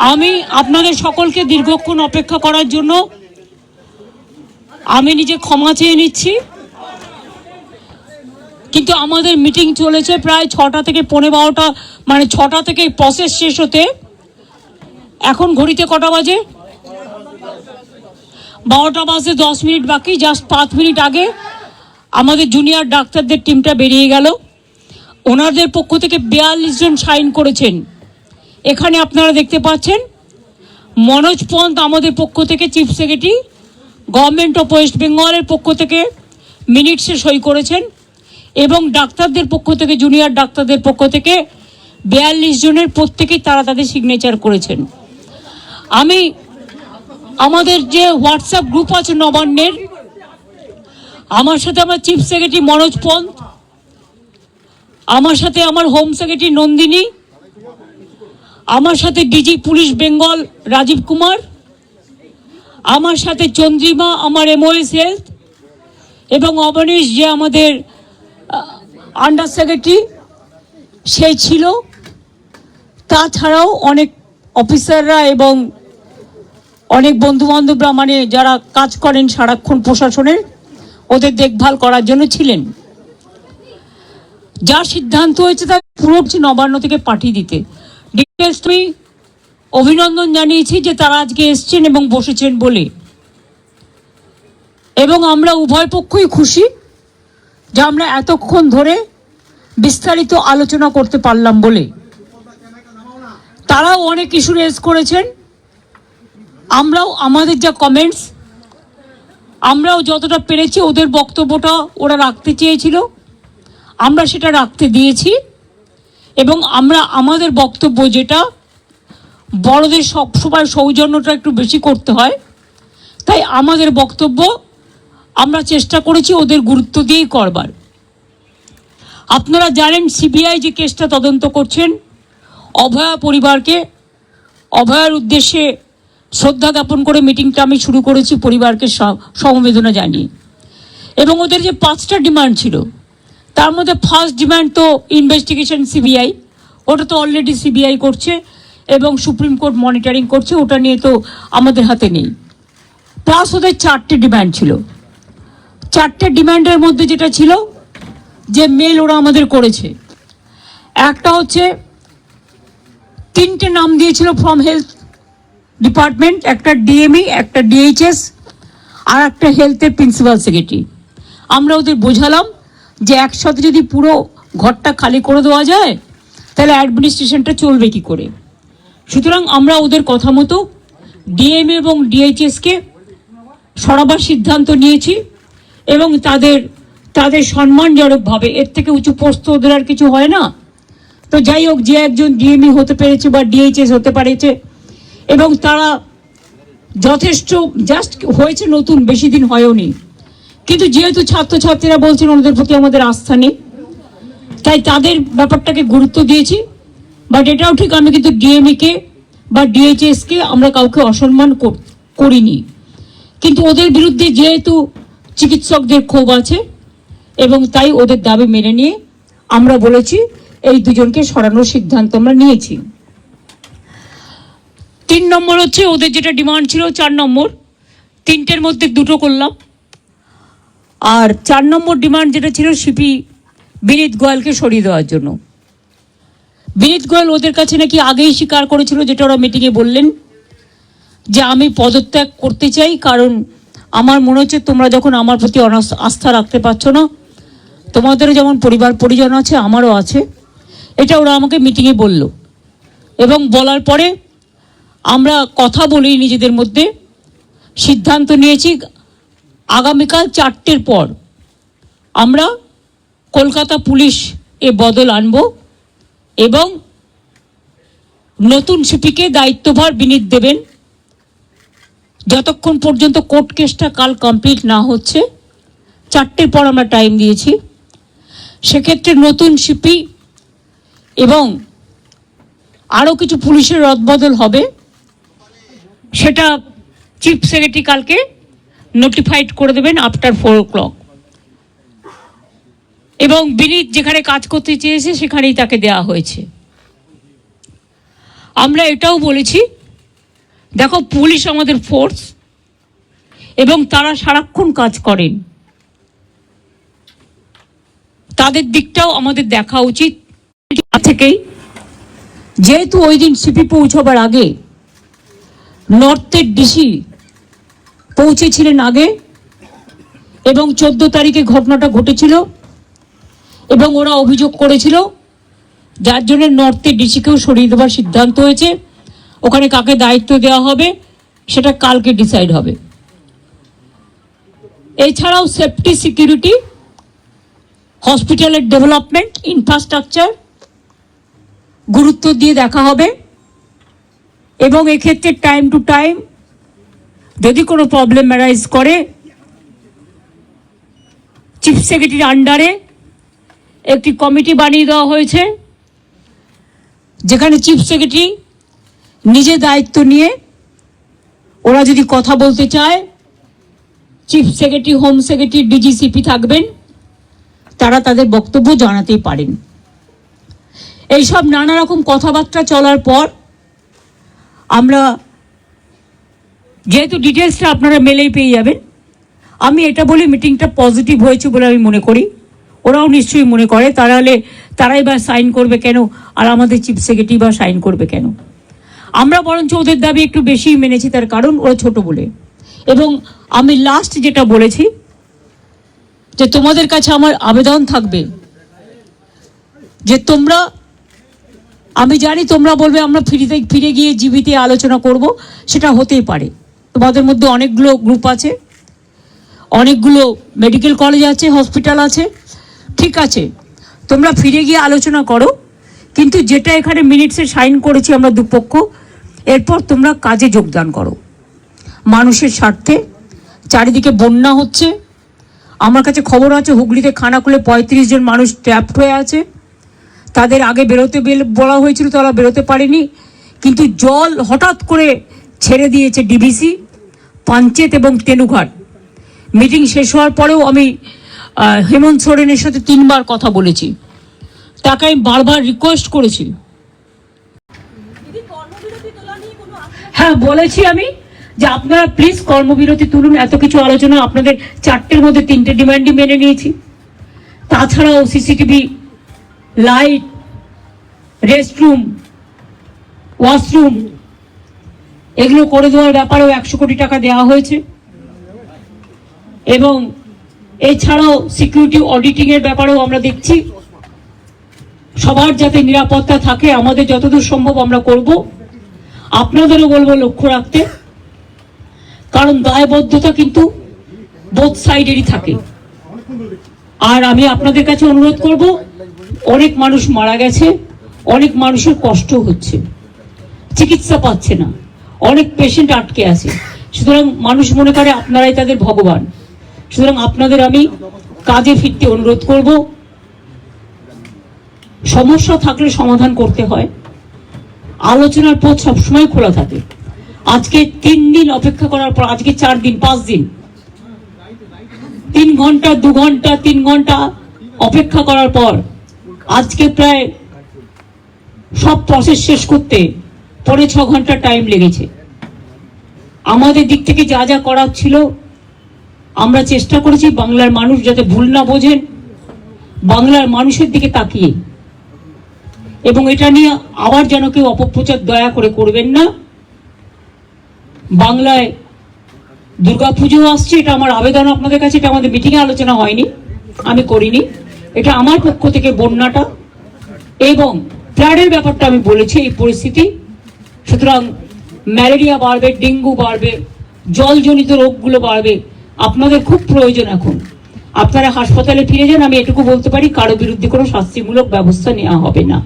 আমি আপনাদের সকলকে দীর্ঘক্ষণ অপেক্ষা করার জন্য আমি নিজে ক্ষমা চেয়ে নিচ্ছি, কিন্তু আমাদের মিটিং চলেছে প্রায় 6টা থেকে 12:15, মানে 6টা থেকে প্রসেস শেষ হতে এখন ঘড়িতে কটা বাজে? 12টা বাজে 10 মিনিট বাকি। জাস্ট 5 মিনিট আগে আমাদের জুনিয়র ডাক্তারদের টিমটা বেরিয়ে গেল। ওনাদের পক্ষ থেকে 42 জন সাইন করেছেন। এখানে আপনারা দেখতে পাচ্ছেন মনোজ পন্ত আমাদের পক্ষ থেকে chief secretary, government of West বেঙ্গলের পক্ষ থেকে মিনিটসে সই করেছেন, এবং ডাক্তারদের পক্ষ থেকে, জুনিয়র ডাক্তারদের পক্ষ থেকে 42 জনের প্রত্যেকেই তারা তাদের সিগনেচার করেছেন। আমি আমাদের যে হোয়াটসঅ্যাপ গ্রুপ আছে নবান্নের, আমার সাথে আমার চিফ সেক্রেটারি মনোজ পন্ত, আমার সাথে আমার হোম সেক্রেটারি নন্দিনী, আমার সাথে ডিজি পুলিশ বেঙ্গল রাজীব কুমার, আমার সাথে চন্দ্রিমা আমার এমওএস হেলথ, এবং অবনীশ যে আমাদের আন্ডার সেক্রেটারি সে ছিল। তাছাড়াও অনেক অফিসাররা এবং অনেক বন্ধুবান্ধবরা, মানে যারা কাজ করেন সারাক্ষণ প্রশাসনের, ওদের দেখভাল করার জন্য ছিলেন। যা সিদ্ধান্ত হয়েছে তা পুরো নবান্ন থেকে পাঠিয়ে দিতে ডিটেলস আমি অভিনন্দন জানিয়েছি যে তারা আজকে এসছেন এবং বসেছেন বলে, এবং আমরা উভয় পক্ষই খুশি যে আমরা এতক্ষণ ধরে বিস্তারিত আলোচনা করতে পারলাম বলে। তারাও অনেক ইস্যু রেজ করেছেন, আমরাও আমাদের যা কমেন্টস আমরাও যতটা পেরেছি, ওদের বক্তব্যটা ওরা রাখতে চেয়েছিল আমরা সেটা রাখতে দিয়েছি, এবং আমরা আমাদের বক্তব্য যেটা বড়দের সবসময় সৌজন্যটা একটু বেশি করতে হয়, তাই আমাদের বক্তব্য আমরা চেষ্টা করেছি ওদের গুরুত্ব দিয়েই করবার। আপনারা জানেন সিবিআই যে কেসটা তদন্ত করছেন, অভয়া পরিবারকে, অভয়ার উদ্দেশ্যে শ্রদ্ধা জ্ঞাপন করে মিটিংটা আমি শুরু করেছি পরিবারকে সমবেদনা জানিয়ে। এবং ওদের যে 5টা ডিমান্ড ছিল তার মধ্যে ফার্স্ট ডিমান্ড তো ইনভেস্টিগেশন সিবিআই, ওটা তো অলরেডি সিবিআই করছে এবং সুপ্রিম কোর্ট মনিটরিং করছে, ওটা নিয়ে তো আমাদের হাতে নেই। প্লাস ওদের 4টে ডিমান্ড ছিল। 4টে ডিমান্ডের মধ্যে যেটা ছিল যে মেল ওরা আমাদের করেছে, একটা হচ্ছে 3টে নাম দিয়েছিল ফ্রম হেলথ ডিপার্টমেন্ট, একটা ডিএমই, একটা ডিএইচএস, আর একটা হেলথের প্রিন্সিপাল সেক্রেটারি। আমরা ওদের বোঝালাম যে একসাথে যদি পুরো ঘরটা খালি করে দেওয়া যায় তাহলে অ্যাডমিনিস্ট্রেশনটা চলবে কি করে। সুতরাং আমরা ওদের কথা মতো ডিএমএ এবং ডিএইচএসকে সরাবার সিদ্ধান্ত নিয়েছি, এবং তাদের সম্মানজনকভাবে, এর থেকে উঁচু পোস্ট ওদের আর কিছু হয় না। তো যাই হোক, যে একজন ডিএমই হতে পেরেছে বা ডিএইচএস হতে পেরেছে, এবং তারা যথেষ্ট জাস্ট হয়েছে, নতুন বেশি দিন হয়ওনি, কিন্তু যেহেতু ছাত্রছাত্রীরা বলছেন ওদের প্রতি আমাদের আস্থা নেই, তাই তাদের ব্যাপারটাকে গুরুত্ব দিয়েছি। বাট এটাও ঠিক, আমি কিন্তু ডিএমইকে বা ডিএইচএসকে আমরা কাউকে অসম্মান করিনি, কিন্তু ওদের বিরুদ্ধে যেহেতু চিকিৎসকদের ক্ষোভ আছে এবং তাই ওদের দাবি মেনে নিয়ে আমরা বলেছি এই দুজনকে সরানোর সিদ্ধান্ত আমরা নিয়েছি। 3 নম্বর হচ্ছে ওদের যেটা ডিমান্ড ছিল 4 নম্বর, 3টের মধ্যে 2টো করলাম। আর 4 নম্বর ডিমান্ড যেটা ছিল সিপি বিনীত গোয়েলকে সরিয়ে দেওয়ার জন্য। বিনীত গোয়েল ওদের কাছে নাকি আগেই স্বীকার করেছিল, যেটা ওরা মিটিংয়ে বললেন, যে আমি পদত্যাগ করতে চাই, কারণ আমার মনে হচ্ছে তোমরা যখন আমার প্রতি আস্থা রাখতে পারছো না, তোমাদেরও যেমন পরিবার পরিজন আছে আমারও আছে, এটা ওরা আমাকে মিটিংয়ে বলল। এবং বলার পরে আমরা কথা বলি নিজেদের মধ্যে, সিদ্ধান্ত নিয়েছি আগামীকাল 4টের পর আমরা কলকাতা পুলিশ বদল আনব, এবং নতুন সিপিকে দায়িত্বভার বিনীত দেবেন যতক্ষণ পর্যন্ত কোর্ট কেসটা কাল কমপ্লিট না হচ্ছে। 4টের পর আমরা টাইম দিয়েছি। সেক্ষেত্রে নতুন সিপি এবং আরও কিছু পুলিশের রদবদল হবে, সেটা চিফ সেক্রেটারি কালকে নোটিফাইড করে দেবেন আফটার 4 o'clock, এবং বিনীত যেখানে কাজ করতে চেয়েছে সেখানেই তাকে দেওয়া হয়েছে। আমরা এটাও বলেছি দেখো, পুলিশ আমাদের ফোর্স এবং তারা সারাক্ষণ কাজ করেন, তাদের দিকটাও আমাদের দেখা উচিত থেকেই। যেহেতু ওই দিন সিপি পৌঁছবার আগে নর্থের ডিসি পৌঁছেছিলেন আগে এবং 14 তারিখে ঘটনাটা ঘটেছিল এবং ওরা অভিযোগ করেছিল, যার জন্য নর্থের ডিসিকেও সরিয়ে দেওয়ার সিদ্ধান্ত হয়েছে। ওখানে কাকে দায়িত্ব দেওয়া হবে সেটা কালকে ডিসাইড হবে। এছাড়াও সেফটি, সিকিউরিটি, হসপিটালের ডেভেলপমেন্ট, ইনফ্রাস্ট্রাকচার গুরুত্ব দিয়ে দেখা হবে এবং এক্ষেত্রে টাইম টু টাইম যদি কোনো প্রবলেম অ্যারাইজ করে চিফ সেক্রেটারির আন্ডারে একটি কমিটি বানিয়ে দেওয়া হয়েছে, যেখানে চিফ সেক্রেটারি নিজে দায়িত্ব নিয়ে ওরা যদি কথা বলতে চায়, chief secretary, home secretary, DG CP থাকবেন, তারা তাদের বক্তব্য জানাতেই পারেন। এইসব নানা রকম কথাবার্তা চলার পর আমরা, যেহেতু ডিটেলসটা আপনারা মেলেই পেয়ে যাবেন, আমি এটা বলি মিটিংটা পজিটিভ হয়েছে বলে আমি মনে করি। ওরাও নিশ্চয়ই মনে করে, তারাই বা সাইন করবে কেন, আর আমাদের চিফ সেক্রেটারি বা সাইন করবে কেন? আমরা বরঞ্চ ওদের দাবি একটু বেশি মেনেছি, তার কারণ ওরা ছোট বলে। এবং আমি লাস্ট যেটা বলেছি যে তোমাদের কাছে আমার আবেদন থাকবে যে তোমরা, আমি জানি তোমরা বলবে আমরা ফিরে গিয়ে জিবিতে আলোচনা করব, সেটা হতেই পারে। তোমাদের মধ্যে অনেকগুলো গ্রুপ আছে, অনেকগুলো মেডিকেল কলেজ আছে, হসপিটাল আছে, ঠিক আছে, তোমরা ফিরে গিয়ে আলোচনা করো, কিন্তু যেটা এখানে মিনিটসে সাইন করেছি আমরা দুপক্ষ, এরপর তোমরা কাজে যোগদান করো মানুষের স্বার্থে। চারিদিকে বন্যা হচ্ছে, আমার কাছে খবর আছে হুগলিতে খানাকুলে 35 জন মানুষ ট্র্যাপড হয়ে আছে। তাদের আগে বেরোতে বলা হয়েছিল, তারা বেরোতে পারেনি, কিন্তু জল হঠাৎ করে ছেড়ে দিয়েছে ডিভিসি, পাঞ্চেত এবং তেনুঘাট। মিটিং শেষ হওয়ার পরেও আমি হেমন্ত সোরেনের সাথে 3 বার কথা বলেছি, তাকে আমি বারবার রিকোয়েস্ট করেছি। হ্যাঁ, বলেছি আমি যে আপনারা প্লিজ কর্মবিরতি তুলুন। এত কিছু আলোচনা, আপনাদের 4টের মধ্যে 3টে ডিমান্ডই মেনে নিয়েছি। তাছাড়াও সিসিটিভি, লাইট, রেস্টরুম, ওয়াশরুম এগুলো করে দেওয়ার ব্যাপারেও 100 কোটি টাকা দেওয়া হয়েছে। এবং এছাড়াও সিকিউরিটি অডিটিং এর ব্যাপারেও আমরা দেখছি, সবার যাতে নিরাপত্তা থাকে আমাদের যতদূর সম্ভব আমরা করব। আপনাদেরও বলবো লক্ষ্য রাখতে, কারণ দায়বদ্ধতা কিন্তু বোথ সাইডেরই থাকে। আর আমি আপনাদের কাছে অনুরোধ করব, অনেক মানুষ মারা গেছে, অনেক মানুষের কষ্ট হচ্ছে, চিকিৎসা পাচ্ছে না, অনেক পেশেন্ট আটকে আছে। সুতরাং মানুষ মনে করে আপনারাই তাদের ভগবান। সুতরাং আপনাদের আমি কাজে ফিরতে অনুরোধ করব। সমস্যা থাকলে সমাধান করতে হয়, আলোচনার পথ সবসময় খোলা থাকে। আজকে 3 দিন অপেক্ষা করার পর, আজকে 4 দিন 5 দিন, 3 ঘন্টা 2 ঘন্টা 3 ঘন্টা অপেক্ষা করার পর আজকে প্রায় সব প্রসেস শেষ করতে 5.5 ঘন্টা টাইম লেগেছে। আমাদের দিক থেকে যা যা করার ছিল আমরা চেষ্টা করেছি, বাংলার মানুষ যাতে ভুল না বোঝেন, বাংলার মানুষের দিকে তাকিয়ে। এবং এটা নিয়ে আবার যেন কেউ অপপ্রচার দয়া করে করবেন না। বাংলায় দুর্গাপুজো আসছে, এটা আমার আবেদন আপনাদের কাছে। এটা আমাদের মিটিংয়ে আলোচনা হয়নি, আমি করিনি, এটা আমার পক্ষ থেকে বন্যাটা এবং ফ্লাডের ব্যাপারটা আমি বলেছি, এই পরিস্থিতি। সুতরাং ম্যালেরিয়া বাড়বে, ডেঙ্গু বাড়বে, জলজনিত রোগগুলো বাড়বে। আপনাদের খুব প্রয়োজন এখন, আপনারা হাসপাতালে ফিরে যান। আমি এটুকু বলতে পারি, কারো বিরুদ্ধে কোনো শাস্তিমূলক ব্যবস্থা নেওয়া হবে না।